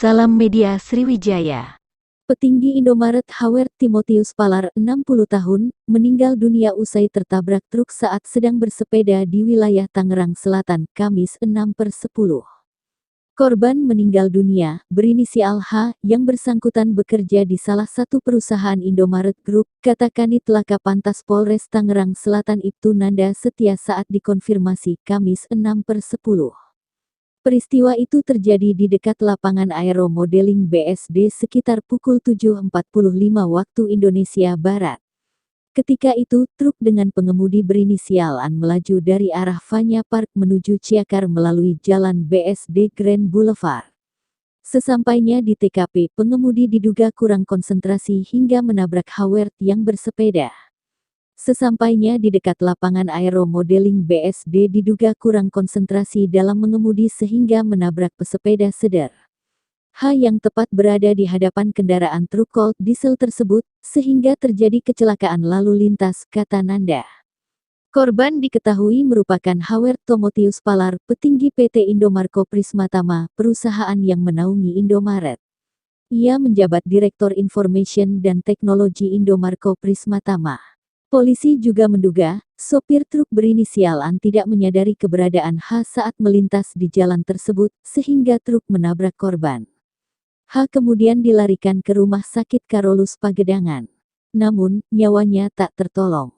Salam Media Sriwijaya. Petinggi Indomaret Howard Timotius Palar, 60 tahun, meninggal dunia usai tertabrak truk saat sedang bersepeda di wilayah Tangerang Selatan, Kamis 6/10. Korban meninggal dunia, berinisial H, yang bersangkutan bekerja di salah satu perusahaan Indomaret Group, kata Kanit Laka Pantas Polres Tangerang Selatan Ibtu Nanda Setia saat dikonfirmasi Kamis 6/10. Peristiwa itu terjadi di dekat lapangan Aero Modeling BSD sekitar pukul 7.45 waktu Indonesia Barat. Ketika itu, truk dengan pengemudi berinisial An melaju dari arah Vanya Park menuju Ciakar melalui jalan BSD Grand Boulevard. Sesampainya di TKP, pengemudi diduga kurang konsentrasi hingga menabrak Howard yang bersepeda. Sesampainya di dekat lapangan Aero Modeling BSD diduga kurang konsentrasi dalam mengemudi sehingga menabrak pesepeda sedar. H yang tepat berada di hadapan kendaraan truk Colt diesel tersebut, sehingga terjadi kecelakaan lalu lintas, kata Nanda. Korban diketahui merupakan Howard Timotius Palar, petinggi PT Indomarko Prismatama, perusahaan yang menaungi Indomaret. Ia menjabat Direktur Information dan Teknologi Indomarko Prismatama. Polisi juga menduga, sopir truk berinisial An tidak menyadari keberadaan H saat melintas di jalan tersebut, sehingga truk menabrak korban. H kemudian dilarikan ke Rumah Sakit Karolus Pagedangan. Namun, nyawanya tak tertolong.